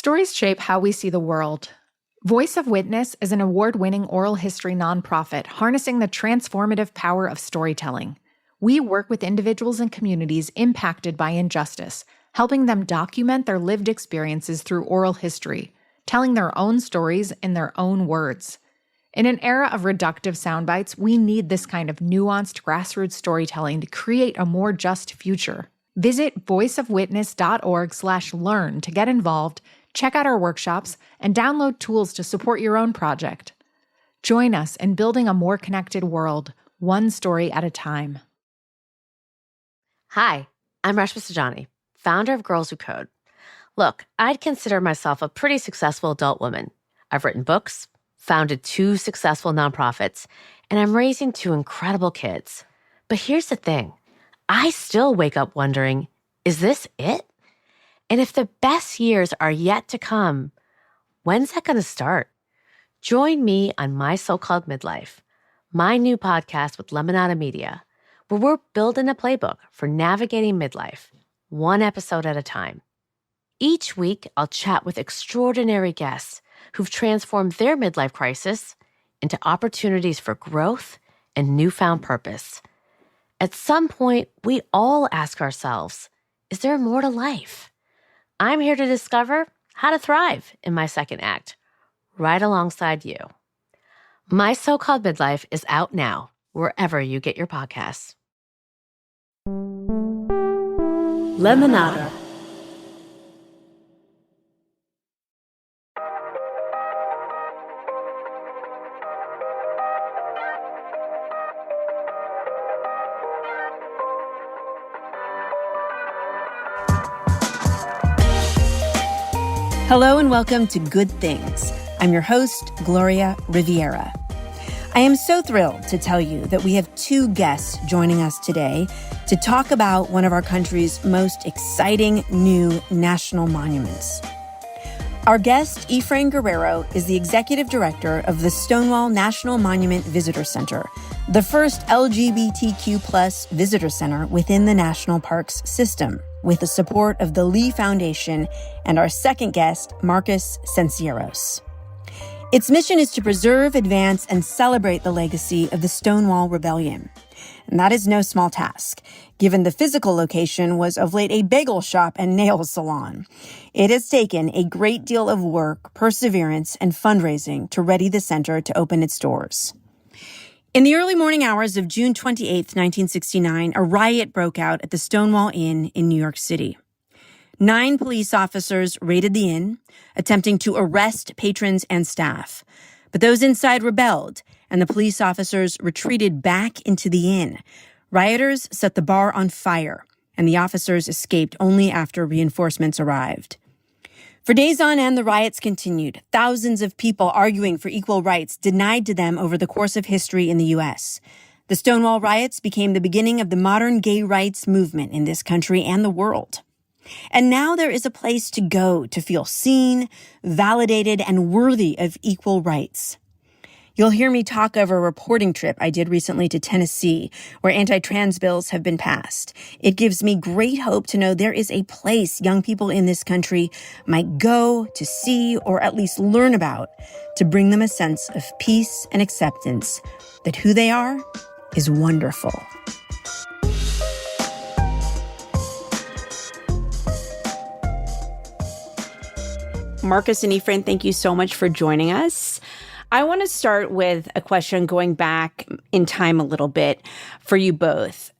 Stories shape how we see the world. Voice of Witness is an award-winning oral history nonprofit harnessing the transformative power of storytelling. We work with individuals and communities impacted by injustice, helping them document their lived experiences through oral history, telling their own stories in their own words. In an era of reductive sound bites, we need this kind of nuanced grassroots storytelling to create a more just future. Visit voiceofwitness.org/learn to get involved, check out our workshops, and download tools to support your own project. Join us in building a more connected world, one story at a time. Hi, I'm Rashmi Sajani, founder of Girls Who Code. Look, I'd consider myself a pretty successful adult woman. I've written books, founded 2 successful nonprofits, and I'm raising 2 incredible kids. But here's the thing. I still wake up wondering, is this it? And if the best years are yet to come, when's that going to start? Join me on My So-Called Midlife, my new podcast with Lemonada Media, where we're building a playbook for navigating midlife, one episode at a time. Each week, I'll chat with extraordinary guests who've transformed their midlife crisis into opportunities for growth and newfound purpose. At some point, we all ask ourselves, is there more to life? I'm here to discover how to thrive in my second act, right alongside you. My So-Called Midlife is out now, wherever you get your podcasts. Lemonada. Hello and welcome to Good Things. I'm your host, Gloria Riviera. I am so thrilled to tell you that we have 2 guests joining us today to talk about one of our country's most exciting new national monuments. Our guest, Efrain Guerrero, is the executive director of the Stonewall National Monument Visitor Center, the first LGBTQ+ visitor center within the national parks system, with the support of the Lee Foundation and our second guest, Marcus Ceniceros. Its mission is to preserve, advance, and celebrate the legacy of the Stonewall Rebellion. And that is no small task, given the physical location was of late a bagel shop and nail salon. It has taken a great deal of work, perseverance, and fundraising to ready the center to open its doors. In the early morning hours of June 28, 1969, a riot broke out at the Stonewall Inn in New York City. 9 police officers raided the inn, attempting to arrest patrons and staff. But those inside rebelled, and the police officers retreated back into the inn. Rioters set the bar on fire, and the officers escaped only after reinforcements arrived. For days on end, the riots continued, thousands of people arguing for equal rights denied to them over the course of history in the U.S. The Stonewall riots became the beginning of the modern gay rights movement in this country and the world. And now there is a place to go to feel seen, validated, and worthy of equal rights. You'll hear me talk of a reporting trip I did recently to Tennessee, where anti-trans bills have been passed. It gives me great hope to know there is a place young people in this country might go to see or at least learn about to bring them a sense of peace and acceptance that who they are is wonderful. Marcus and Efrain, thank you so much for joining us. I want to start with a question going back in time a little bit for you both.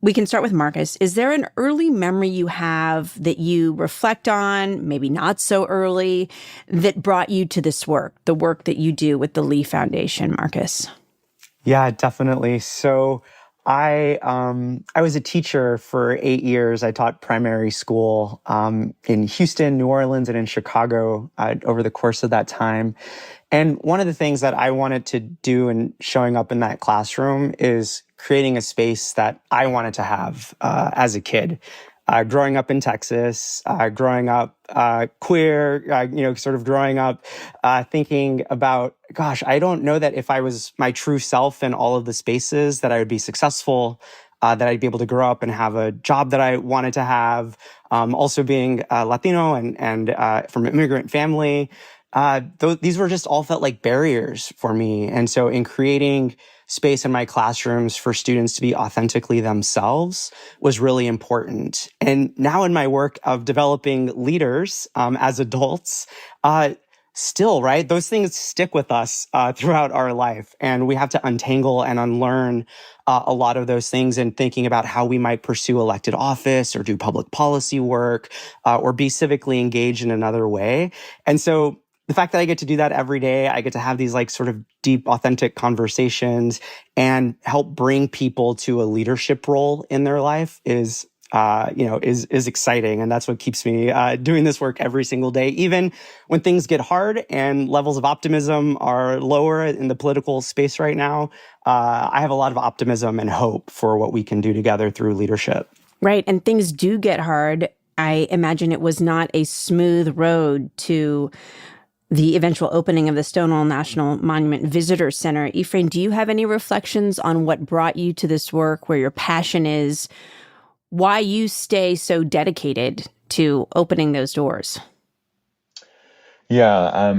We can start with Marcus. Is there an early memory you have that you reflect on, maybe not so early, that brought you to this work, the work that you do with the Lee Foundation, Marcus? Yeah, definitely. So I was a teacher for 8 years. I taught primary school in Houston, New Orleans, and in Chicago over the course of that time. And one of the things that I wanted to do in showing up in that classroom is creating a space that I wanted to have as a kid. Growing up in Texas, growing up queer, sort of growing up thinking about, gosh, I don't know that if I was my true self in all of the spaces that I would be successful. that I'd be able to grow up and have a job that I wanted to have. Also being Latino and from an immigrant family, these were just all felt like barriers for me. And so in creating space in my classrooms for students to be authentically themselves was really important. And now in my work of developing leaders as adults, still, right, those things stick with us throughout our life. And we have to untangle and unlearn a lot of those things in thinking about how we might pursue elected office or do public policy work or be civically engaged in another way. And so the fact that I get to do that every day, I get to have these like sort of deep, authentic conversations and help bring people to a leadership role in their life is exciting. And that's what keeps me doing this work every single day, even when things get hard and levels of optimism are lower in the political space right now. I have a lot of optimism and hope for what we can do together through leadership. Right. And things do get hard. I imagine it was not a smooth road to the eventual opening of the Stonewall National Monument Visitor Center. Efrain, do you have any reflections on what brought you to this work, where your passion is, why you stay so dedicated to opening those doors? Yeah,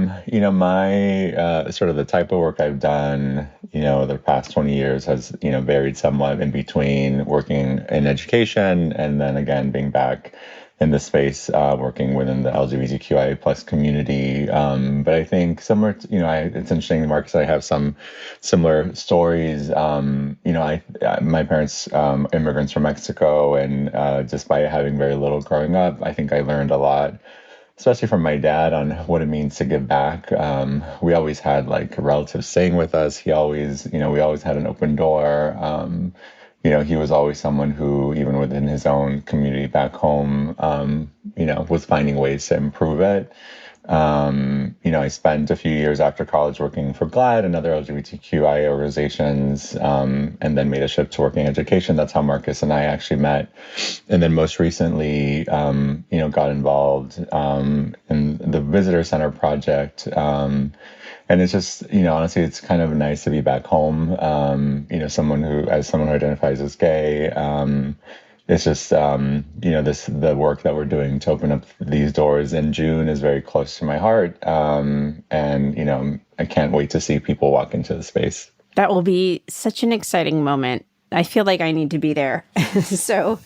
my sort of the type of work I've done, the past 20 years has, varied somewhat in between working in education and then again being back in the space, working within the LGBTQIA plus community. But I think similar to, it's interesting, Marcus, I have some similar stories. My parents, immigrants from Mexico, and just by having very little growing up, I think I learned a lot, especially from my dad, on what it means to give back. We always had like relatives staying with us. We always had an open door. He was always someone who, even within his own community back home, was finding ways to improve it. I spent a few years after college working for GLAAD and other LGBTQIA organizations, and then made a shift to working in education. That's how Marcus and I actually met. And then most recently, got involved in the Visitor Center project. And it's just, honestly, it's kind of nice to be back home. Someone who identifies as gay, it's just, the work that we're doing to open up these doors in June is very close to my heart. And, I can't wait to see people walk into the space. That will be such an exciting moment. I feel like I need to be there. So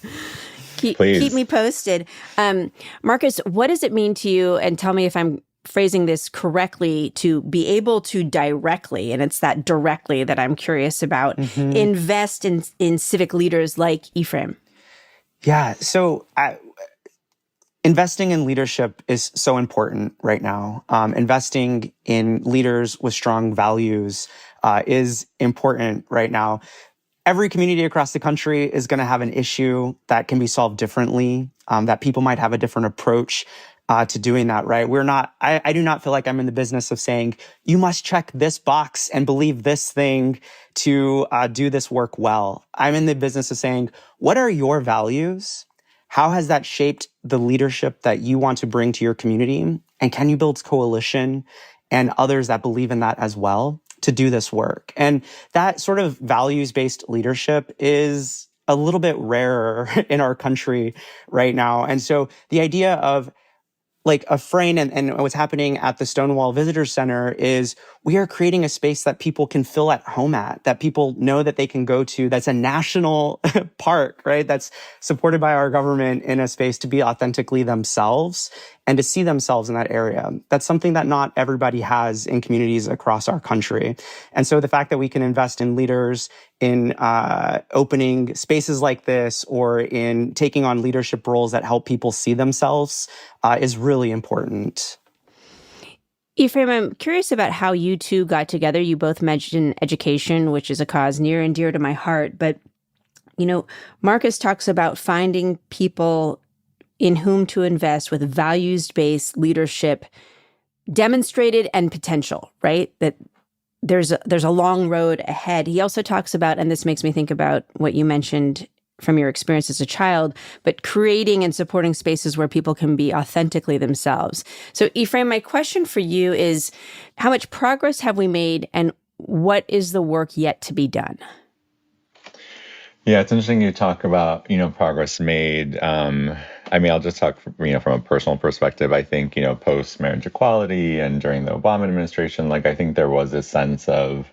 keep me posted. Marcus, what does it mean to you? And tell me if I'm phrasing this correctly, to be able to directly, and it's that directly that I'm curious about, invest in civic leaders like Efrain? Yeah, so investing in leadership is so important right now. Investing in leaders with strong values is important right now. Every community across the country is going to have an issue that can be solved differently, that people might have a different approach to doing that, right? I do not feel like I'm in the business of saying, you must check this box and believe this thing to do this work well. I'm in the business of saying, what are your values? How has that shaped the leadership that you want to bring to your community? And can you build coalition and others that believe in that as well to do this work? And that sort of values-based leadership is a little bit rarer in our country right now. And so the idea of like Efrain and what's happening at the Stonewall Visitor Center is we are creating a space that people can feel at home at, that people know that they can go to, that's a national park, right? That's supported by our government, in a space to be authentically themselves and to see themselves in that area. That's something that not everybody has in communities across our country. And so the fact that we can invest in leaders, in opening spaces like this, or in taking on leadership roles that help people see themselves is really important. Efrain, I'm curious about how you two got together. You both mentioned education, which is a cause near and dear to my heart. But, Marcus talks about finding people in whom to invest with values-based leadership, demonstrated and potential, right? That there's a long road ahead. He also talks about, and this makes me think about what you mentioned from your experience as a child, but creating and supporting spaces where people can be authentically themselves. So Efrain, my question for you is, how much progress have we made, and what is the work yet to be done? Yeah, it's interesting you talk about, progress made. I mean, I'll just talk, from a personal perspective. I think, post-marriage equality and during the Obama administration, like, I think there was a sense of,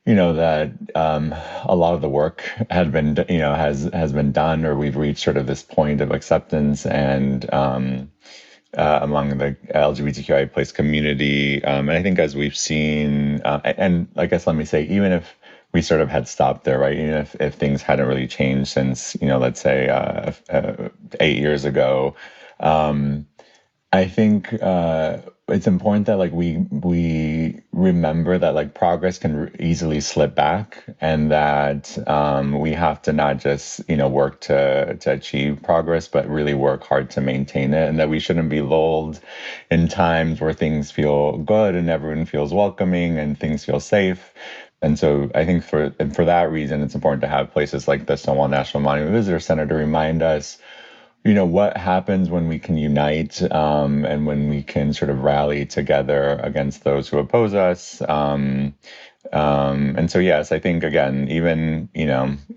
that a lot of the work had been, has been done, or we've reached sort of this point of acceptance and among the LGBTQI plus community. And I think as we've seen, and I guess let me say, even if we sort of had stopped there, right? Even if things hadn't really changed since, let's say 8 years ago, I think it's important that like we remember that like progress can easily slip back, and that we have to not just work to achieve progress, but really work hard to maintain it, and that we shouldn't be lulled in times where things feel good and everyone feels welcoming and things feel safe. And so I think for that reason, it's important to have places like the Stonewall National Monument Visitor Center to remind us what happens when we can unite, and when we can sort of rally together against those who oppose us. And so, yes, I think, again, even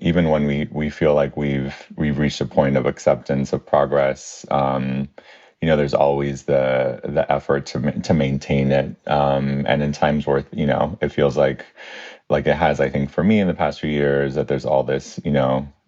when we feel like we've reached a point of acceptance of progress, there's always the effort to maintain it. And in times where, it feels like it has, I think, for me in the past few years, that there's all this,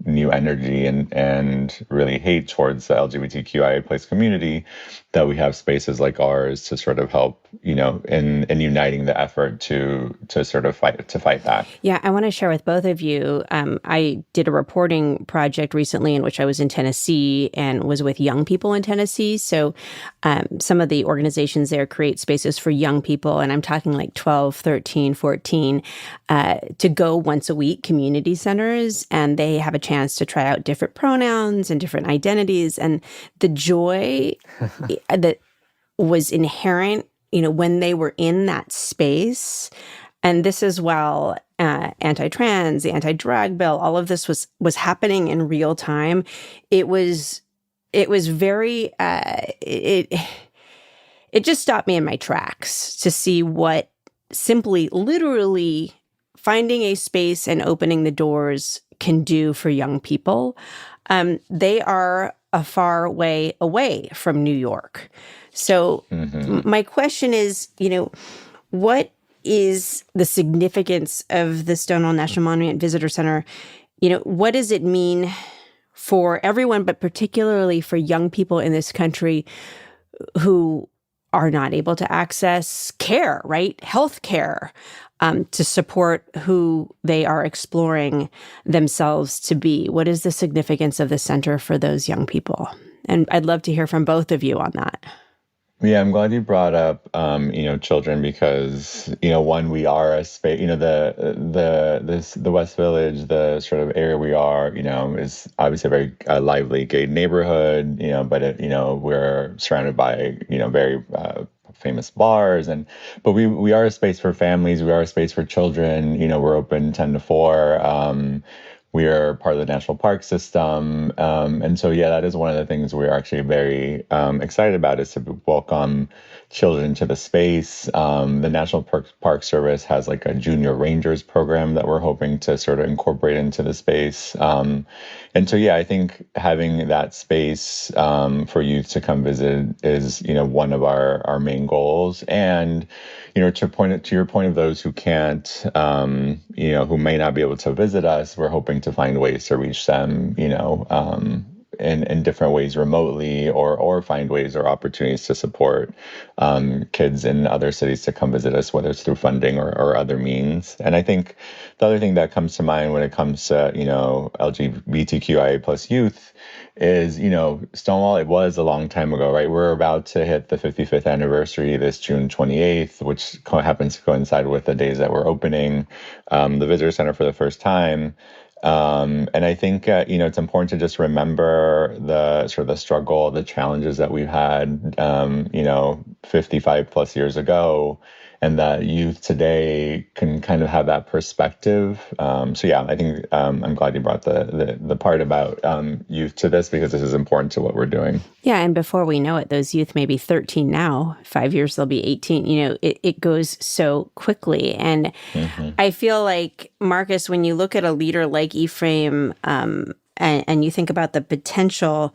new energy and really hate towards the LGBTQIA plus community, that we have spaces like ours to sort of help, in uniting the effort to sort of fight back. Yeah, I want to share with both of you. I did a reporting project recently in which I was in Tennessee and was with young people in Tennessee. So some of the organizations there create spaces for young people, and I'm talking like 12, 13, 14, to go once a week, community centers, and they have a chance to try out different pronouns and different identities. And the joy that was inherent, when they were in that space. And this is while anti-trans, the anti-drug bill, all of this was happening in real time. It was very, it just stopped me in my tracks to see what simply, literally finding a space and opening the doors can do for young people. They are a far way away from New York. So my question is, what is the significance of the Stonewall National Monument Visitor Center? What does it mean for everyone, but particularly for young people in this country who are not able to access care, right? Health care, to support who they are exploring themselves to be. What is the significance of the center for those young people? And I'd love to hear from both of you on that. Yeah, I'm glad you brought up, children, because, one, we are a space, the West Village, the sort of area we are, is obviously a very lively gay neighborhood, but we're surrounded by, very famous bars, but we are a space for families. We are a space for children. We're open 10 to 4. We are part of the national park system. And so, yeah, that is one of the things we're actually very excited about, is to welcome children to the space. The National Park Service has like a junior rangers program that we're hoping to sort of incorporate into the space. And so, yeah, I think having that space for youth to come visit is, one of our main goals. And, to your point of those who can't, who may not be able to visit us, we're hoping to find ways to reach them, in different ways remotely, or find ways or opportunities to support kids in other cities to come visit us, whether it's through funding or other means. And I think the other thing that comes to mind when it comes to, LGBTQIA plus youth is, Stonewall, it was a long time ago, right? We're about to hit the 55th anniversary this June 28th, which happens to coincide with the days that we're opening the Visitor Center for the first time. And I think, it's important to just remember the sort of the struggle, the challenges that we've had, 55 plus years ago, and that youth today can kind of have that perspective. So yeah, I think I'm glad you brought the part about youth to this, because this is important to what we're doing. Yeah, and before we know it, those youth may be 13 now. 5 years, they'll be 18. It goes so quickly. And I feel like, Marcus, when you look at a leader like Efrain, and you think about the potential,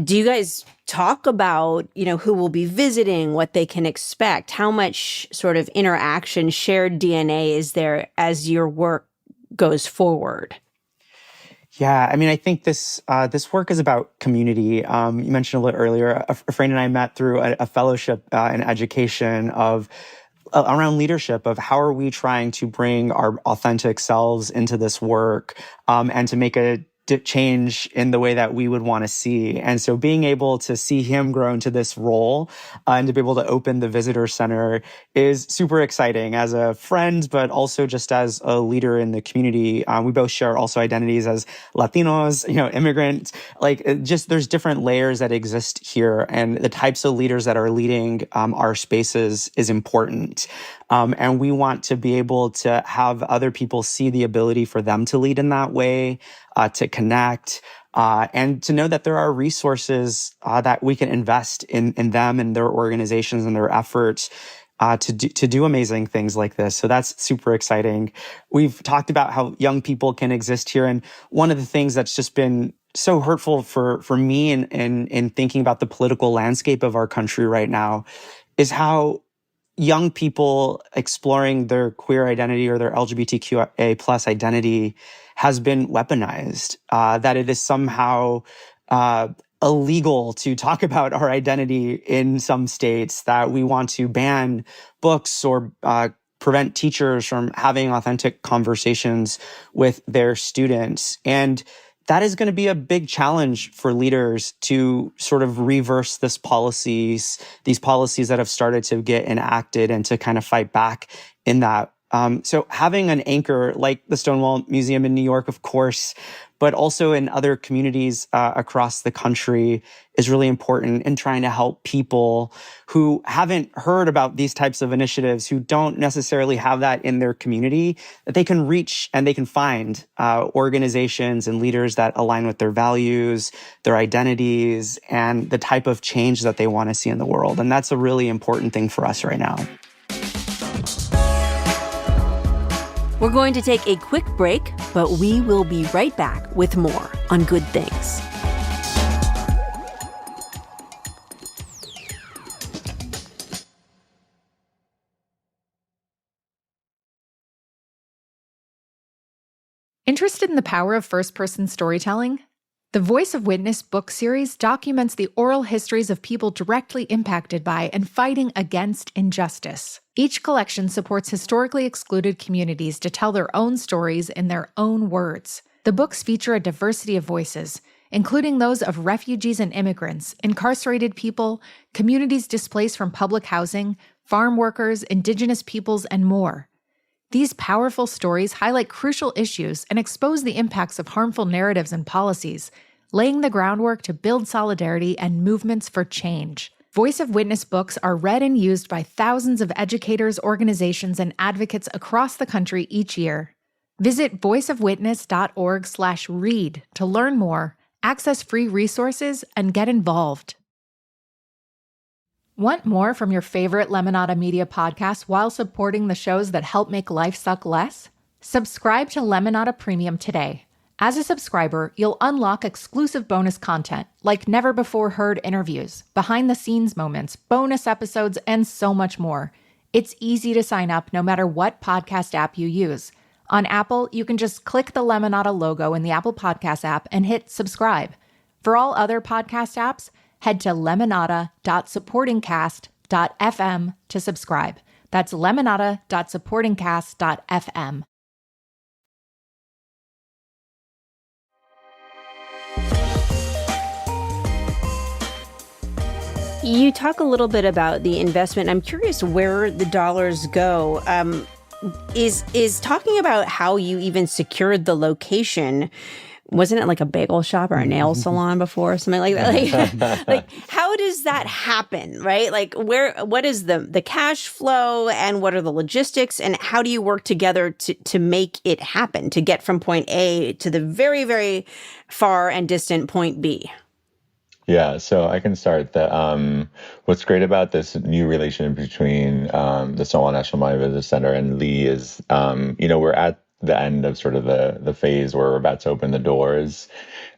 do you guys talk about, who will be visiting, what they can expect? How much sort of interaction, shared DNA is there as your work goes forward? Yeah, I mean, I think this work is about community. You mentioned a little earlier, Efrain and I met through a fellowship in education around leadership, of how are we trying to bring our authentic selves into this work, and to make a change in the way that we would want to see. And so being able to see him grow into this role, and to be able to open the visitor center is super exciting as a friend, but also just as a leader in the community. We both share also identities as Latinos, immigrants, there's different layers that exist here, and the types of leaders that are leading our spaces is important. And we want to be able to have other people see the ability for them to lead in that way, to connect, and to know that there are resources that we can invest in them and their organizations and their efforts to do amazing things like this. So that's super exciting. We've talked about how young people can exist here. And one of the things that's just been so hurtful for me in thinking about the political landscape of our country right now is how young people exploring their queer identity or their LGBTQA plus identity has been weaponized, that it is somehow illegal to talk about our identity in some states, that we want to ban books or prevent teachers from having authentic conversations with their students. And that is going to be a big challenge for leaders to sort of reverse these policies that have started to get enacted, and to kind of fight back in that. So having an anchor like the Stonewall Museum in New York, of course, but also in other communities across the country is really important in trying to help people who haven't heard about these types of initiatives, who don't necessarily have that in their community, that they can reach and they can find organizations and leaders that align with their values, their identities, and the type of change that they want to see in the world. And that's a really important thing for us right now. We're going to take a quick break, but we will be right back with more on Good Things. Interested in the power of first-person storytelling? The Voice of Witness book series documents the oral histories of people directly impacted by and fighting against injustice. Each collection supports historically excluded communities to tell their own stories in their own words. The books feature a diversity of voices, including those of refugees and immigrants, incarcerated people, communities displaced from public housing, farm workers, indigenous peoples, and more. These powerful stories highlight crucial issues and expose the impacts of harmful narratives and policies, laying the groundwork to build solidarity and movements for change. Voice of Witness books are read and used by thousands of educators, organizations, and advocates across the country each year. Visit voiceofwitness.org/read to learn more, access free resources, and get involved. Want more from your favorite Lemonada Media podcasts while supporting the shows that help make life suck less? Subscribe to Lemonada Premium today. As a subscriber, you'll unlock exclusive bonus content like never-before-heard interviews, behind-the-scenes moments, bonus episodes, and so much more. It's easy to sign up no matter what podcast app you use. On Apple, you can just click the Lemonada logo in the Apple Podcast app and hit subscribe. For all other podcast apps, head to lemonada.supportingcast.fm to subscribe. That's lemonada.supportingcast.fm. You talk a little bit about the investment. I'm curious where the dollars go. Is talking about how you even secured the location. Wasn't it like a bagel shop or a nail salon before, something like that? Like how does that happen, right? Like what is the cash flow and what are the logistics and how do you work together to make it happen, to get from point A to the very, very far and distant point B? Yeah, so I can start. What's great about this new relationship between the Stonewall National Monument Visitor Center and Lee is, we're at the end of sort of the phase where we're about to open the doors.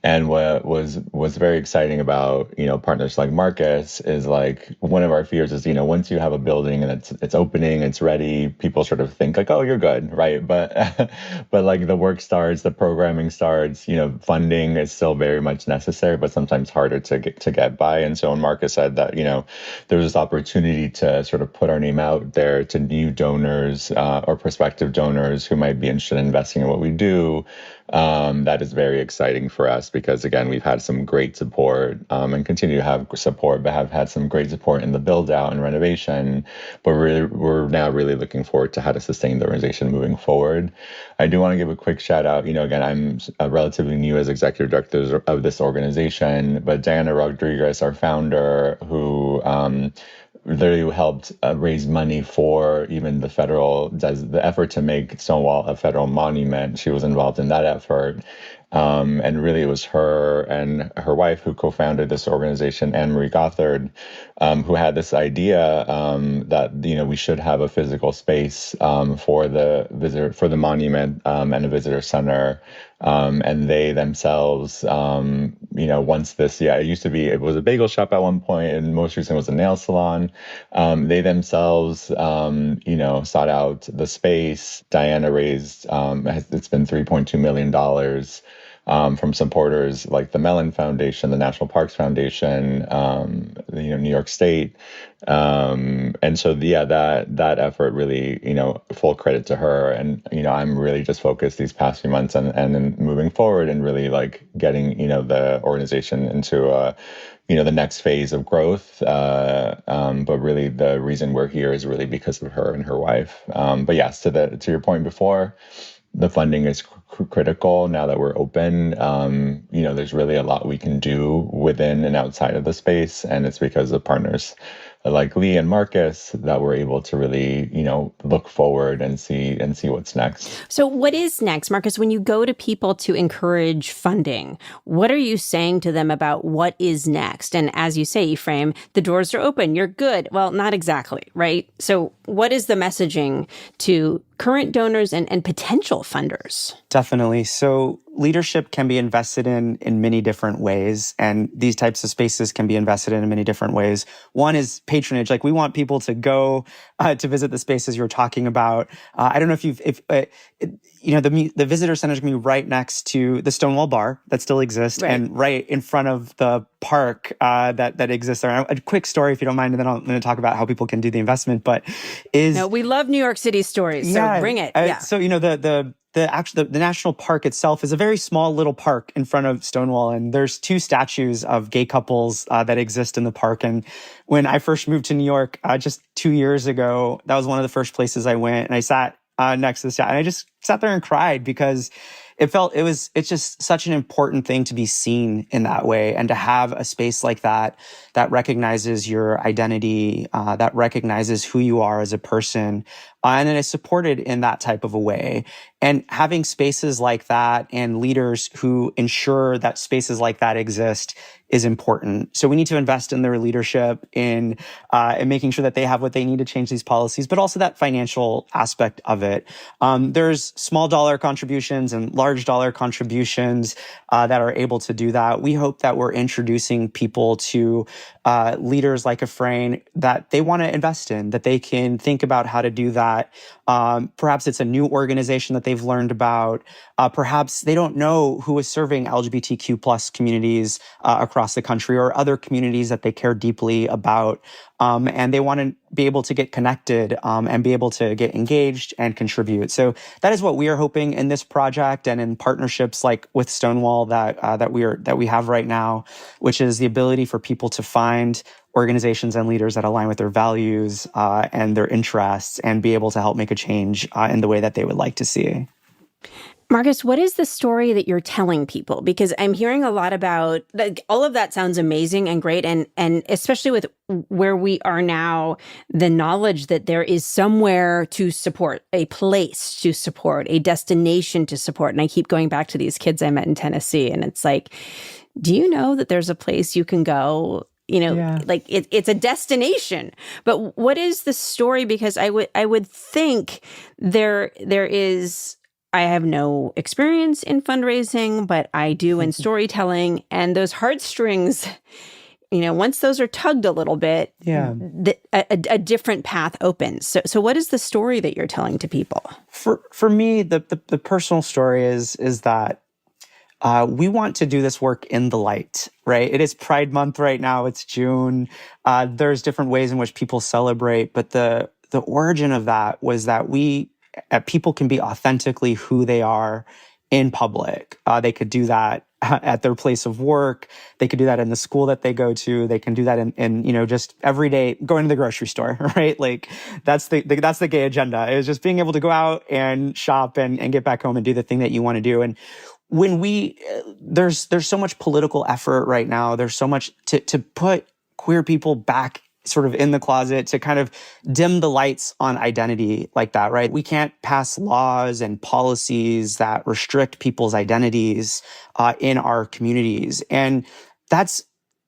And what was very exciting about, partners like Marcus is like one of our fears is, once you have a building and it's opening, it's ready, people sort of think like, oh, you're good, right? But but like the work starts, the programming starts, funding is still very much necessary, but sometimes harder to get by. And so when Marcus said that, there was this opportunity to sort of put our name out there to new donors or prospective donors who might be interested in investing in what we do. That is very exciting for us because, again, we've had some great support and continue to have support, but have had some great support in the build out and renovation. But we're now really looking forward to how to sustain the organization moving forward. I do want to give a quick shout out. Again, I'm relatively new as executive director of this organization, but Diana Rodriguez, our founder, who literally helped raise money for even the effort to make Stonewall a federal monument. She was involved in that effort. And really it was her and her wife who co-founded this organization, Anne Marie Gothard, who had this idea that, we should have a physical space for the monument and a visitor center. And they themselves, it was a bagel shop at one point, and most recently was a nail salon. They themselves, sought out the space. Diana raised, it's been $3.2 million. From supporters like the Mellon Foundation, the National Parks Foundation, New York State. And so, that effort really, full credit to her. And, I'm really just focused these past few months and then moving forward and really like getting, the organization into the next phase of growth. But really the reason we're here is really because of her and her wife. But yes, to your point before, the funding is critical now that we're open. There's really a lot we can do within and outside of the space. And it's because of partners like Lee and Marcus that we're able to really, look forward and see what's next. So what is next, Marcus? When you go to people to encourage funding, what are you saying to them about what is next? And as you say, Efrain, the doors are open. You're good. Well, not exactly, right? So what is the messaging to current donors and potential funders? Definitely. So leadership can be invested in many different ways, and these types of spaces can be invested in many different ways. One is patronage. Like we want people to go to visit the spaces you're talking about. I don't know if the visitor center is going to be right next to the Stonewall bar that still exists, right, and right in front of the park that exists there. A quick story, if you don't mind, and then I'm going to talk about how people can do the investment. But we love New York City stories, so bring it. So the national park itself is a very small little park in front of Stonewall, and there's 2 statues of gay couples that exist in the park. And when I first moved to New York just 2 years ago, that was one of the first places I went, and I sat next to the statue, and I just sat there and cried because it's just such an important thing to be seen in that way, and to have a space like that recognizes your identity, that recognizes who you are as a person, and then is supported in that type of a way. And having spaces like that and leaders who ensure that spaces like that exist is important. So we need to invest in their leadership in making sure that they have what they need to change these policies, but also that financial aspect of it. There's small dollar contributions and large dollar contributions that are able to do that. We hope that we're introducing people to leaders like Efrain that they want to invest in, that they can think about how to do that. Perhaps it's a new organization that they've learned about. Perhaps they don't know who is serving LGBTQ plus communities across the country, or other communities that they care deeply about. And they want to be able to get connected and be able to get engaged and contribute. So that is what we are hoping in this project and in partnerships like with Stonewall that we have right now, which is the ability for people to find organizations and leaders that align with their values and their interests, and be able to help make a change in the way that they would like to see. Marcus, what is the story that you're telling people? Because I'm hearing a lot about, like, all of that sounds amazing and great. And especially with where we are now, the knowledge that there is somewhere to support, a place to support, a destination to support. And I keep going back to these kids I met in Tennessee. And it's like, do you know that there's a place you can go? Like it's a destination. But what is the story? Because I would think there is. I have no experience in fundraising, but I do in storytelling. And those heartstrings, once those are tugged a little bit, a different path opens. So what is the story that you're telling to people? For me, the personal story is that we want to do this work in the light, right? It is Pride Month right now. It's June. There's different ways in which people celebrate, but the origin of that was that people can be authentically who they are in public. They could do that at their place of work. They could do that in the school that they go to. They can do that in just every day going to the grocery store, right? Like that's the gay agenda, is just being able to go out and shop and get back home and do the thing that you want to do. And when there's so much political effort right now, there's so much to put queer people back sort of in the closet, to kind of dim the lights on identity like that, right? We can't pass laws and policies that restrict people's identities in our communities. And that's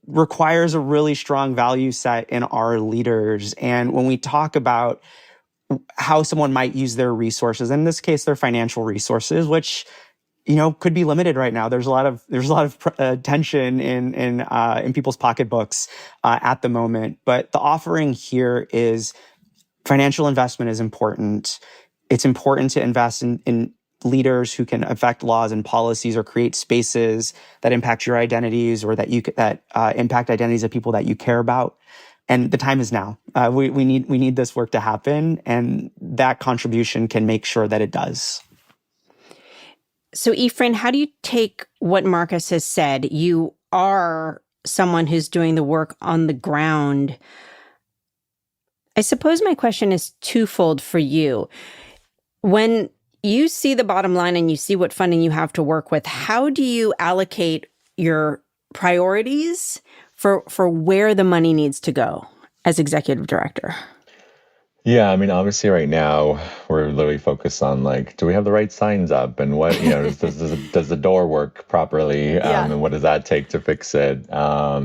requires a really strong value set in our leaders. And when we talk about how someone might use their resources, in this case, their financial resources, which could be limited right now. There's a lot of tension in people's pocketbooks at the moment. But the offering here is financial investment is important. It's important to invest in leaders who can affect laws and policies or create spaces that impact your identities, or that impact identities of people that you care about. And the time is now. We need this work to happen, and that contribution can make sure that it does. So, Efrain, how do you take what Marcus has said? You are someone who's doing the work on the ground. I suppose my question is twofold for you. When you see the bottom line and you see what funding you have to work with, how do you allocate your priorities for where the money needs to go as executive director? Yeah, I mean, obviously right now we're literally focused on, like, do we have the right signs up, and what, does the door work properly, and what does that take to fix it? But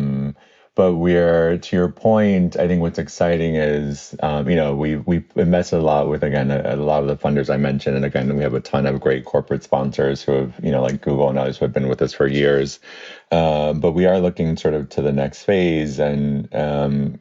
to your point, I think what's exciting is, we've invested a lot with, again, a lot of the funders I mentioned. And again, we have a ton of great corporate sponsors who have, like Google and others who have been with us for years. But we are looking sort of to the next phase. And,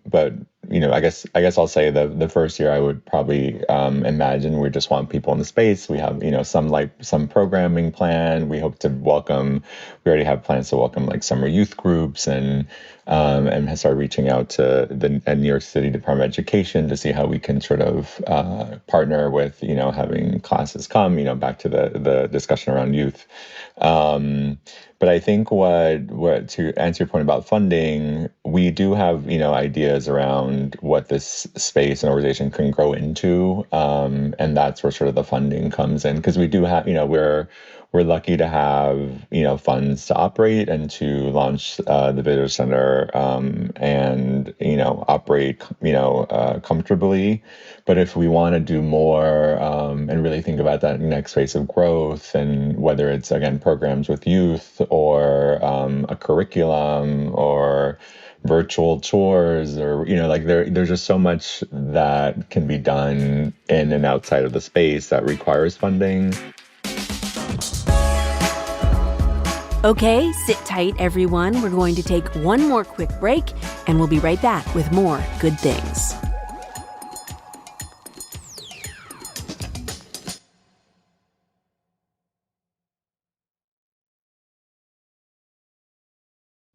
but I guess I'll say the first year I would probably imagine we just want people in the space. We have, some programming plan. We hope to welcome, we already have plans to welcome like summer youth groups, and have started reaching out to the New York City Department of Education to see how we can sort of partner with, having classes come, back to the discussion around youth. But I think what to answer your point about funding, we do have, ideas around what this space and organization can grow into. And that's where sort of the funding comes in, because we do have, we're lucky to have, funds to operate and to launch the Visitor Center and, operate, comfortably. But if we want to do more and really think about that next phase of growth, and whether it's, again, programs with youth, or a curriculum, or virtual tours, or, there's just so much that can be done in and outside of the space that requires funding. Okay, sit tight, everyone. We're going to take one more quick break, and we'll be right back with more good things.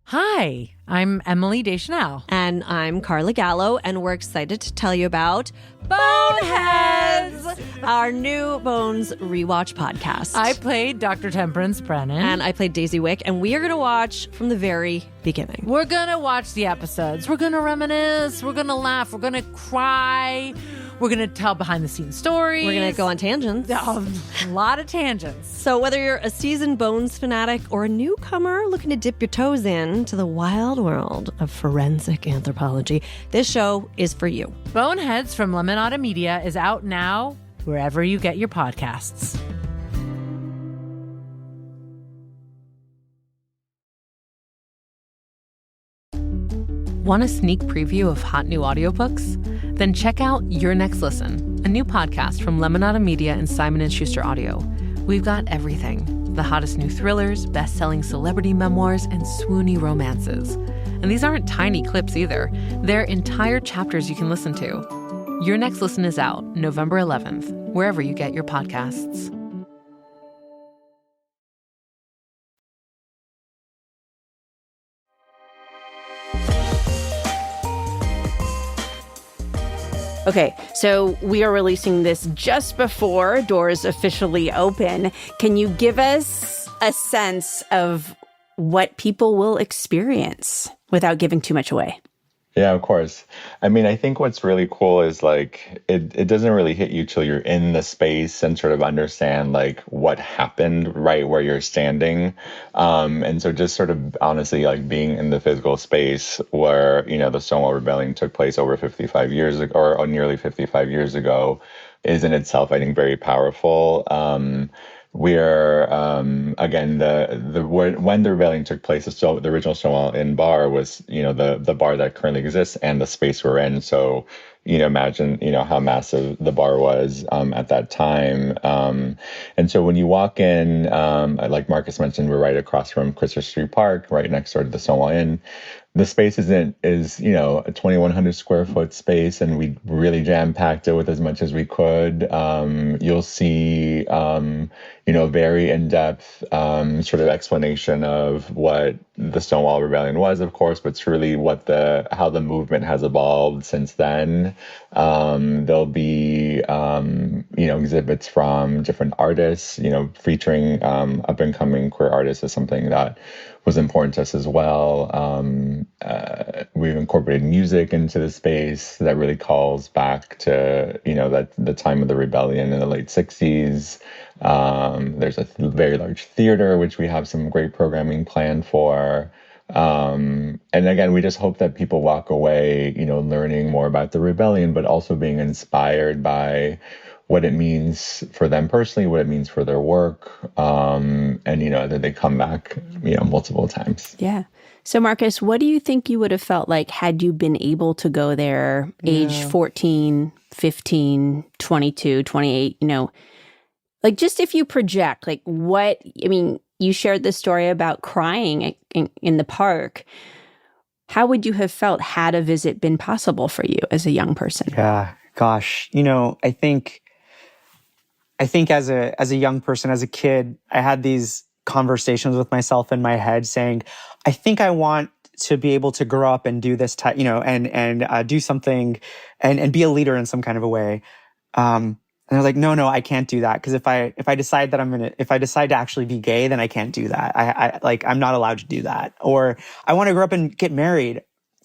Hi, I'm Emily Deschanel. And I'm Carla Gallo, and we're excited to tell you about Boneheads, our new Bones rewatch podcast. I played Dr. Temperance Brennan. And I played Daisy Wick, and we are going to watch from the very beginning. We're going to watch the episodes. We're going to reminisce. We're going to laugh. We're going to cry. We're going to tell behind-the-scenes stories. We're going to go on tangents. A lot of tangents. So whether you're a seasoned Bones fanatic or a newcomer looking to dip your toes in to the wild world of forensic anthropology, this show is for you. Boneheads from Lemonada Media is out now wherever you get your podcasts. Want a sneak preview of hot new audiobooks? Then check out Your Next Listen, a new podcast from Lemonada Media and Simon & Schuster Audio. We've got everything: the hottest new thrillers, best-selling celebrity memoirs, and swoony romances. And these aren't tiny clips either. They're entire chapters you can listen to. Your Next Listen is out November 11th, wherever you get your podcasts. Okay, so we are releasing this just before doors officially open. Can you give us a sense of what people will experience without giving too much away? Yeah, of course. I mean, I think what's really cool is like it doesn't really hit you till you're in the space and sort of understand like what happened right where you're standing. And so just sort of honestly like being in the physical space where, you know, the Stonewall Rebellion took place over 55 years ago or nearly 55 years ago is in itself, I think, very powerful. We're again when the rebellion took place, the original Stonewall Inn bar was, you know, the bar that currently exists and the space we're in. So, you know, imagine, you know, how massive the bar was at that time. And so when you walk in, like Marcus mentioned, we're right across from Christopher Street Park, right next door to the Stonewall Inn. The space is, you know, a 2,100 square foot space, and we really jam-packed it with as much as we could. You'll see, you know, very in-depth sort of explanation of what the Stonewall Rebellion was, of course, but truly how the movement has evolved since then. There'll be, you know, exhibits from different artists, you know, featuring up-and-coming queer artists is something that was important to us as well. We've incorporated music into the space that really calls back to, you know, that the time of the rebellion in the late 60s. There's a very large theater, which we have some great programming planned for. And again, we just hope that people walk away, you know, learning more about the rebellion, but also being inspired by what it means for them personally, what it means for their work, and, you know, that they come back, you know, multiple times. Yeah. So, Marcus, what do you think you would have felt like had you been able to go there age 14, 15, 22, 28, you know, like just if you project, like what, I mean, you shared the story about crying in the park. How would you have felt had a visit been possible for you as a young person? Yeah, gosh, you know, I think as a young person, as a kid, I had these conversations with myself in my head saying, I think I want to be able to grow up and do this type, you know, and do something and be a leader in some kind of a way. And I was like, no, I can't do that. Because if I decide to actually be gay, then I can't do that. I'm not allowed to do that. Or I want to grow up and get married.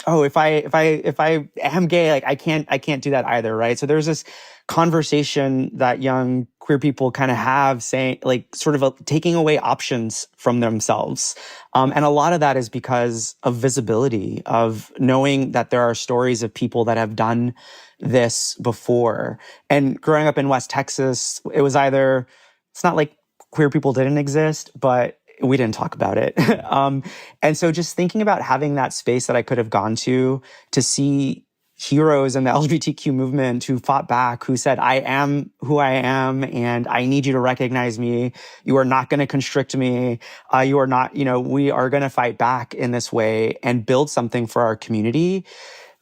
Oh, if I am gay, like I can't do that either, right? So there's this conversation that young queer people kind of have saying, like, sort of taking away options from themselves. And a lot of that is because of visibility, of knowing that there are stories of people that have done this before. And growing up in West Texas, it was it's not like queer people didn't exist, but we didn't talk about it. And so just thinking about having that space that I could have gone to see heroes in the LGBTQ movement who fought back, who said, I am who I am, and I need you to recognize me. You are not going to constrict me. You are not, you know, we are going to fight back in this way and build something for our community.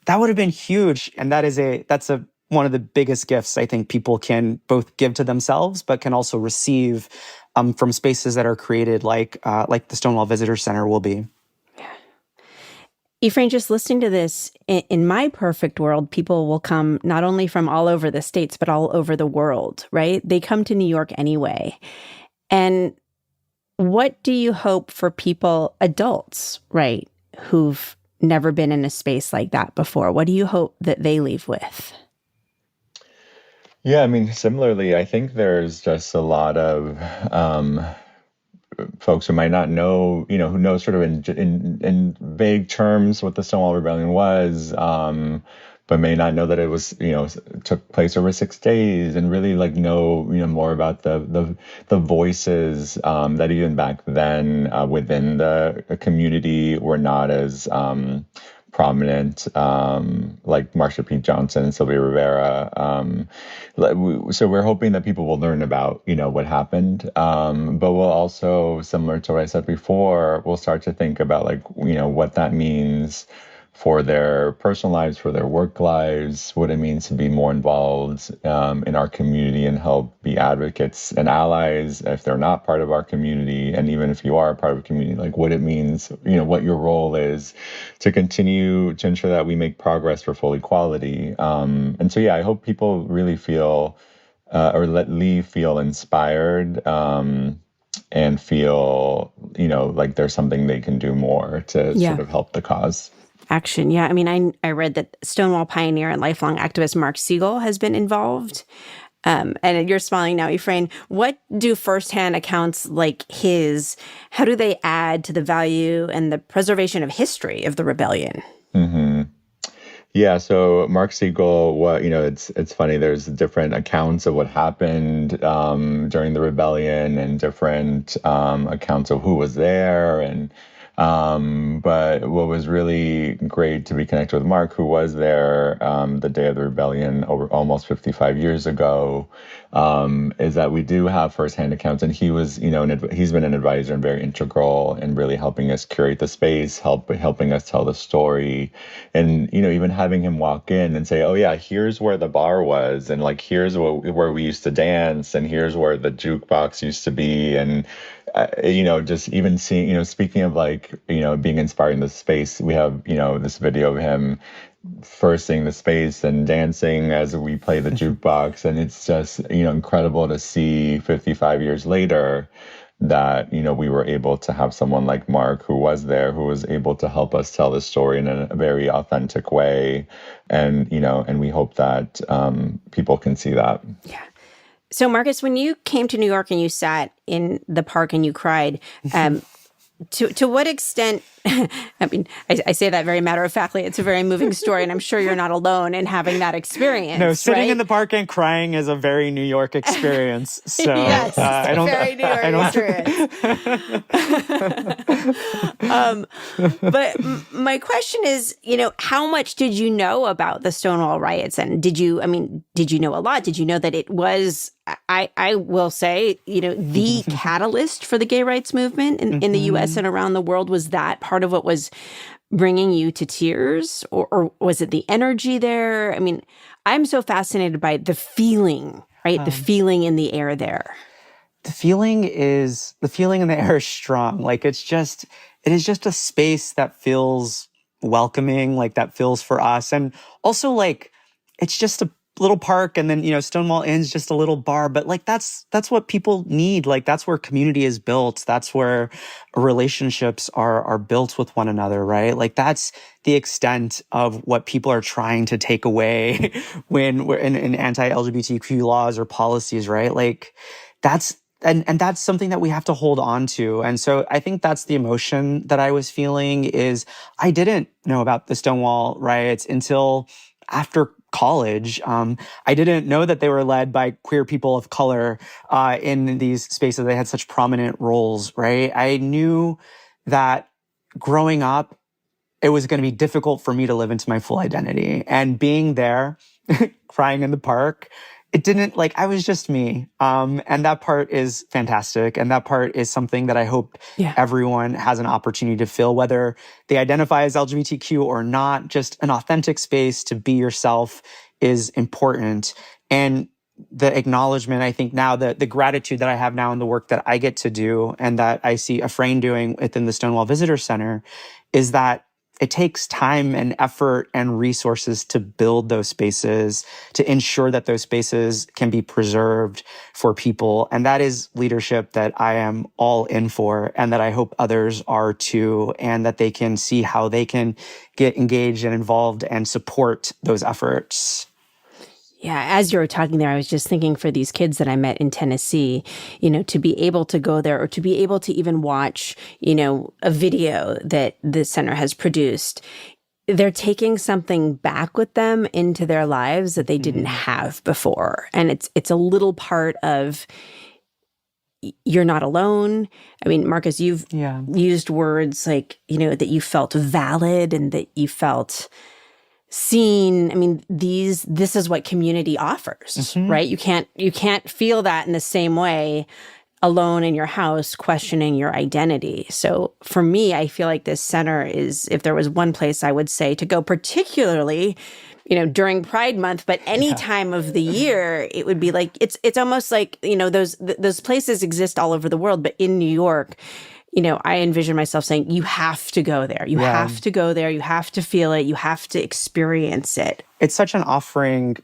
That would have been huge. And that's one of the biggest gifts I think people can both give to themselves, but can also receive from spaces that are created like the Stonewall Visitor Center will be. Efrain, just listening to this, in my perfect world, people will come not only from all over the states, but all over the world, right? They come to New York anyway. And what do you hope for people, adults, right, who've never been in a space like that before? What do you hope that they leave with? Yeah, I mean, similarly, I think there's just a lot of folks who might not know, who know sort of in vague terms what the Stonewall Rebellion was, but may not know that it was, took place over 6 days, and really like know, more about the voices that even back then within the community were not as prominent, like Marsha P. Johnson and Sylvia Rivera. So we're hoping that people will learn about, what happened. But we'll also, similar to what I said before, we'll start to think about like, what that means for their personal lives, for their work lives, what it means to be more involved in our community and help be advocates and allies if they're not part of our community. And even if you are a part of a community, like what it means, what your role is to continue to ensure that we make progress for full equality. And so, yeah, I hope people really feel feel inspired and feel, like there's something they can do more to sort of help the cause. Action. Yeah. I mean, I read that Stonewall pioneer and lifelong activist Mark Siegel has been involved. And you're smiling now, Efrain. What do firsthand accounts like his, how do they add to the value and the preservation of history of the rebellion? Mm-hmm. Yeah, so Mark Siegel, it's funny, there's different accounts of what happened during the rebellion and different accounts of who was there. But what was really great to be connected with Mark, who was there the day of the rebellion over almost 55 years ago, is that we do have firsthand accounts. And he was, he's been an advisor and very integral in really helping us curate the space, helping us tell the story. And, even having him walk in and say, oh, yeah, here's where the bar was. And like, here's where we used to dance. And here's where the jukebox used to be. And just even seeing, speaking of like, being inspired in the space, we have, this video of him first seeing the space and dancing as we play the jukebox. And it's just, incredible to see 55 years later that, we were able to have someone like Mark who was there, who was able to help us tell the story in a very authentic way. And, and we hope that people can see that. Yeah. So, Marcus, when you came to New York and you sat in the park and you cried, to what extent, I mean, I say that very matter-of-factly, it's a very moving story, and I'm sure you're not alone in having that experience. No, sitting in the park and crying is a very New York experience. So yes, I don't, very New York experience. But my question is, how much did you know about the Stonewall riots? And did you know a lot? Did you know that it was, I will say, the catalyst for the gay rights movement in the U.S. and around the world? Was that part of what was bringing you to tears? Or was it the energy there? I mean, I'm so fascinated by the feeling, right? The feeling in the air there. The feeling in the air is strong. Like it is just a space that feels welcoming, like that feels for us. And also like, it's just a little park, and then, Stonewall Inn's just a little bar, but like, that's what people need. Like, that's where community is built. That's where relationships are built with one another, right? Like, that's the extent of what people are trying to take away when we're in anti-LGBTQ laws or policies, right? Like, that's something that we have to hold on to. And so I think that's the emotion that I was feeling. Is I didn't know about the Stonewall riots until after college. I didn't know that they were led by queer people of color in these spaces. They had such prominent roles, right? I knew that growing up, it was going to be difficult for me to live into my full identity. And being there, crying in the park, it didn't, like, I was just me. And that part is fantastic. And that part is something that I hope everyone has an opportunity to feel, whether they identify as LGBTQ or not. Just an authentic space to be yourself is important. And the acknowledgement, I think now, the gratitude that I have now in the work that I get to do and that I see Efrain doing within the Stonewall Visitor Center, is that it takes time and effort and resources to build those spaces, to ensure that those spaces can be preserved for people. And that is leadership that I am all in for, and that I hope others are too, and that they can see how they can get engaged and involved and support those efforts. Yeah, as you were talking there, I was just thinking for these kids that I met in Tennessee, to be able to go there or to be able to even watch, a video that the center has produced, they're taking something back with them into their lives that they didn't have before. And it's a little part of you're not alone. I mean, Marcus, you've used words like, that you felt valid and that you felt seen. I mean, this is what community offers, right? You can't feel that in the same way alone in your house questioning your identity. So for me, I feel like this center is, if there was one place I would say to go, particularly, during Pride Month, but any time of the year, it would be like, it's almost like, those places exist all over the world, but in New York, I envision myself saying, you have to go there. You have to go there. You have to feel it. You have to experience it. It's such an offering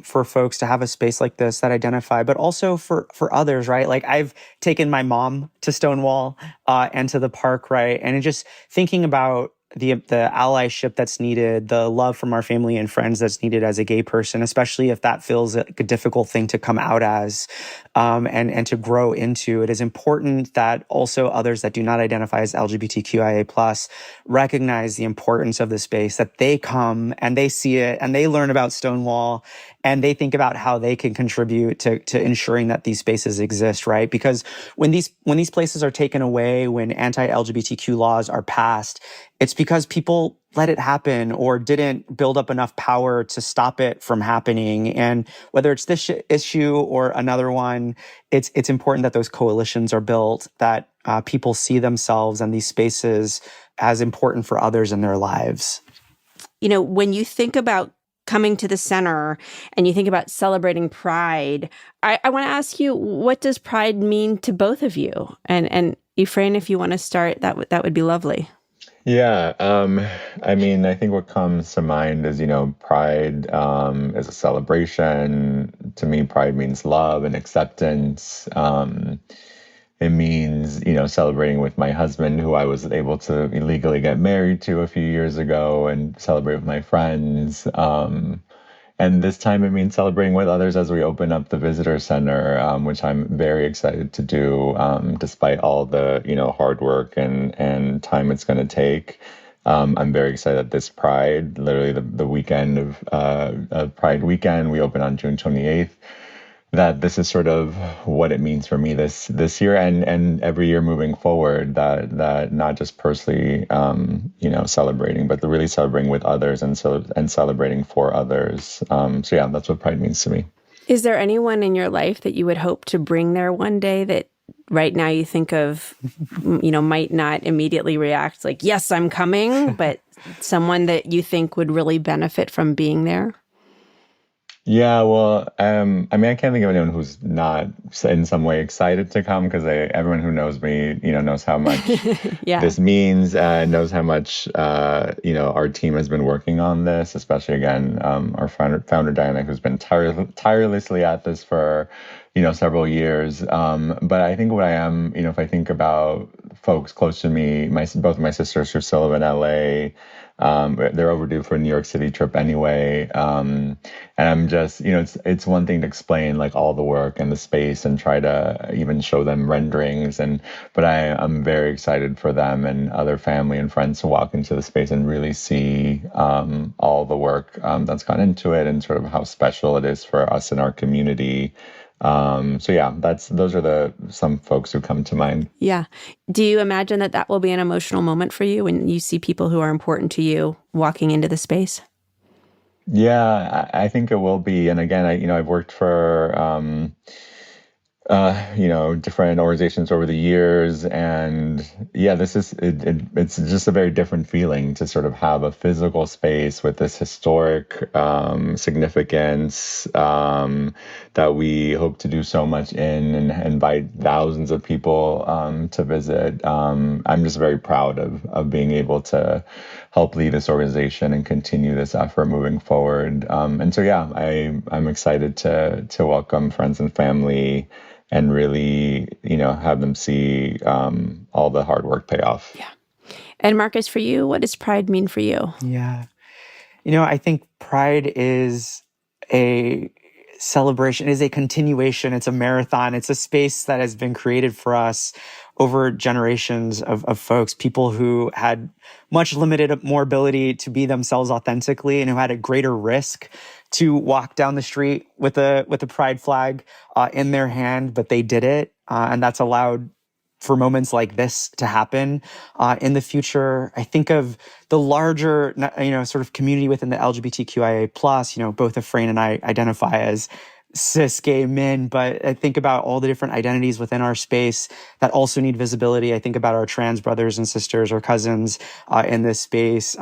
for folks to have a space like this that identify, but also for others, right? Like I've taken my mom to Stonewall and to the park, right? And just thinking about the allyship that's needed, the love from our family and friends that's needed as a gay person, especially if that feels like a difficult thing to come out as and to grow into. It is important that also others that do not identify as LGBTQIA+ recognize the importance of the space, that they come and they see it and they learn about Stonewall and they think about how they can contribute to ensuring that these spaces exist, right? Because when these places are taken away, when anti-LGBTQ laws are passed, it's because people let it happen or didn't build up enough power to stop it from happening. And whether it's this issue or another one, it's important that those coalitions are built, that people see themselves and these spaces as important for others in their lives. When you think about coming to the center and you think about celebrating Pride, I want to ask you, what does Pride mean to both of you? And Efrain, if you want to start, that would be lovely. Yeah, I mean, I think what comes to mind is, Pride is a celebration. To me, Pride means love and acceptance. It means, celebrating with my husband, who I was able to legally get married to a few years ago, and celebrate with my friends. And this time it means celebrating with others as we open up the visitor center, which I'm very excited to do, despite all the, hard work and time it's going to take. I'm very excited that this Pride, literally the weekend of Pride weekend, we open on June 28th, that this is sort of what it means for me this year and every year moving forward, that not just personally, celebrating, but really celebrating with others and celebrating for others. So yeah, that's what Pride means to me. Is there anyone in your life that you would hope to bring there one day that right now you think of, might not immediately react like, yes, I'm coming, but someone that you think would really benefit from being there? Yeah, well, I mean, I can't think of anyone who's not in some way excited to come, because everyone who knows me, knows how much this means, knows how much, our team has been working on this, especially, again, our founder Diana, who's been tirelessly at this for, several years. But I think what I am, if I think about folks close to me, both of my sisters who still live in LA, they're overdue for a New York City trip anyway. And I'm just, it's one thing to explain like all the work and the space and try to even show them renderings. But I'm very excited for them and other family and friends to walk into the space and really see all the work that's gone into it and sort of how special it is for us in our community. So yeah, those are some folks who come to mind. Yeah. Do you imagine that will be an emotional moment for you when you see people who are important to you walking into the space? Yeah, I think it will be. And again, I've worked for, different organizations over the years. And yeah, it's just a very different feeling to sort of have a physical space with this historic significance that we hope to do so much in and invite thousands of people to visit. I'm just very proud of being able to help lead this organization and continue this effort moving forward. And so, yeah, I'm excited to welcome friends and family and really, have them see all the hard work pay off. Yeah. And Marcus, for you, what does Pride mean for you? Yeah. I think Pride is a celebration. It is a continuation. It's a marathon. It's a space that has been created for us over generations of folks, people who had much limited more ability to be themselves authentically and who had a greater risk to walk down the street with a pride flag in their hand, but they did it. And that's allowed for moments like this to happen in the future. I think of the larger, sort of community within the LGBTQIA+, both Efrain and I identify as cis gay men, but I think about all the different identities within our space that also need visibility. I think about our trans brothers and sisters or cousins in this space,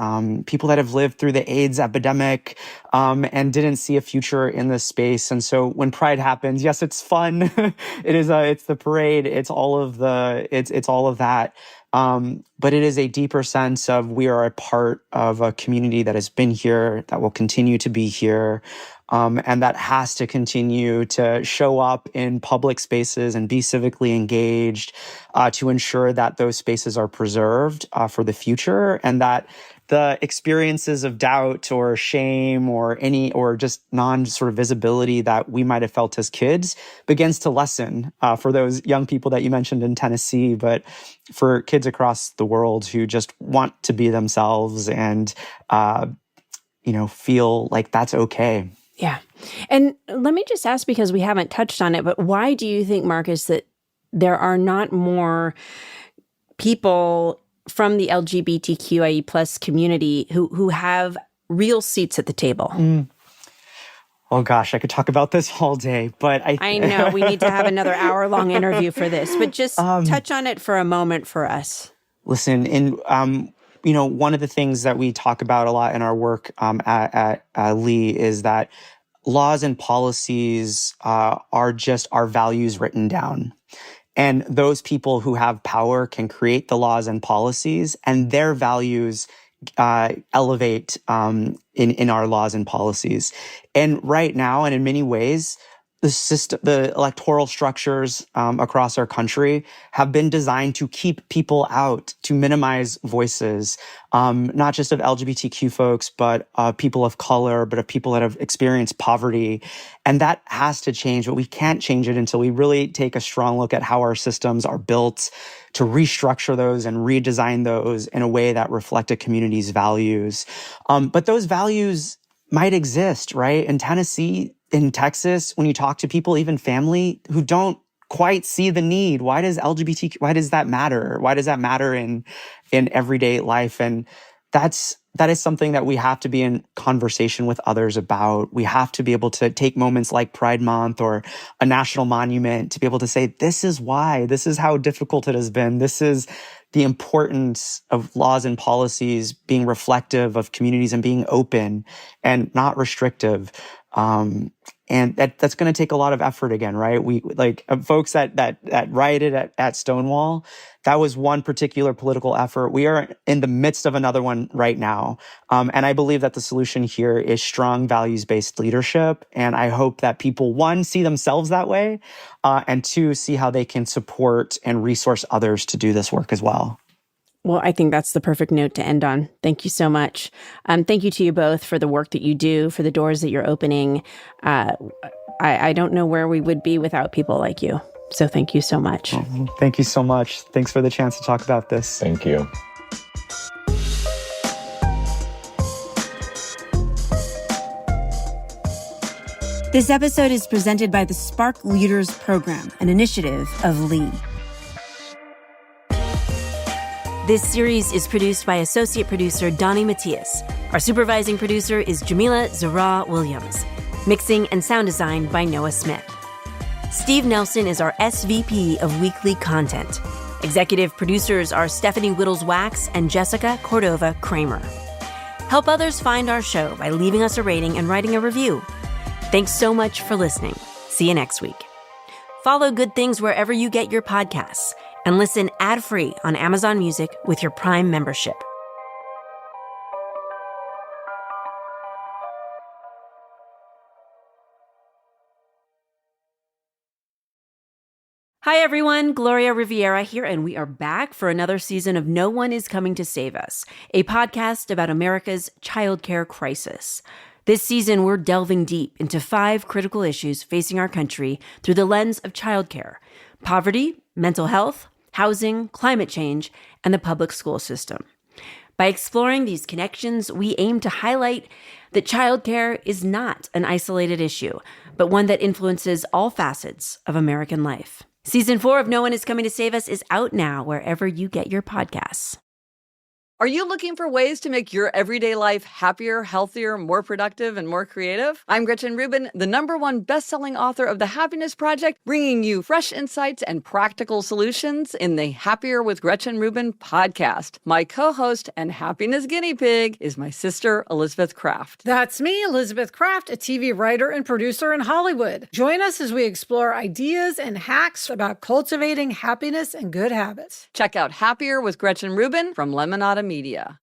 people that have lived through the AIDS epidemic and didn't see a future in this space. And so when Pride happens, yes, it's fun. It's the parade. It's all of that. But it is a deeper sense of we are a part of a community that has been here, that will continue to be here. And that has to continue to show up in public spaces and be civically engaged to ensure that those spaces are preserved for the future, and that the experiences of doubt or shame or just non-sort of visibility that we might have felt as kids begins to lessen for those young people that you mentioned in Tennessee, but for kids across the world who just want to be themselves and, feel like that's okay. Yeah. And let me just ask, because we haven't touched on it, but why do you think, Marcus, that there are not more people from the LGBTQIA plus community who have real seats at the table? Oh gosh, I could talk about this all day, but I know we need to have another hour-long interview for this, but just touch on it for a moment for us. Listen, one of the things that we talk about a lot in our work at Lee is that laws and policies are just our values written down. And those people who have power can create the laws and policies, and their values elevate in our laws and policies. And right now, and in many ways, the electoral structures across our country have been designed to keep people out, to minimize voices, not just of LGBTQ folks, but people of color, but of people that have experienced poverty. And that has to change, but we can't change it until we really take a strong look at how our systems are built to restructure those and redesign those in a way that reflect a community's values. But those values might exist, right? In Tennessee, in Texas, when you talk to people, even family, who don't quite see the need, why does that matter? Why does that matter in everyday life? And that is something that we have to be in conversation with others about. We have to be able to take moments like Pride Month or a national monument to be able to say, this is why, this is how difficult it has been. This is the importance of laws and policies being reflective of communities and being open and not restrictive. And that's going to take a lot of effort again, right? We folks that rioted at Stonewall. That was one particular political effort. We are in the midst of another one right now. And I believe that the solution here is strong values-based leadership. And I hope that people, one, see themselves that way, and two, see how they can support and resource others to do this work as well. Well, I think that's the perfect note to end on. Thank you so much. Thank you to you both for the work that you do, for the doors that you're opening. I don't know where we would be without people like you. So thank you so much. Thank you so much. Thanks for the chance to talk about this. Thank you. This episode is presented by the Spark Leaders Program, an initiative of Lee. This series is produced by associate producer Donnie Matias. Our supervising producer is Jamila Zahra Williams. Mixing and sound design by Noah Smith. Steve Nelson is our SVP of Weekly Content. Executive producers are Stephanie Whittles-Wax and Jessica Cordova Kramer. Help others find our show by leaving us a rating and writing a review. Thanks so much for listening. See you next week. Follow Good Things wherever you get your podcasts, and listen ad-free on Amazon Music with your Prime membership. Hi everyone, Gloria Riviera here, and we are back for another season of No One Is Coming to Save Us, a podcast about America's childcare crisis. This season, we're delving deep into 5 critical issues facing our country through the lens of childcare: poverty, mental health, housing, climate change, and the public school system. By exploring these connections, we aim to highlight that childcare is not an isolated issue, but one that influences all facets of American life. Season 4 of No One Is Coming to Save Us is out now wherever you get your podcasts. Are you looking for ways to make your everyday life happier, healthier, more productive, and more creative? I'm Gretchen Rubin, the #1 best-selling author of The Happiness Project, bringing you fresh insights and practical solutions in the Happier with Gretchen Rubin podcast. My co-host and happiness guinea pig is my sister, Elizabeth Kraft. That's me, Elizabeth Kraft, a TV writer and producer in Hollywood. Join us as we explore ideas and hacks about cultivating happiness and good habits. Check out Happier with Gretchen Rubin from Lemonada Media.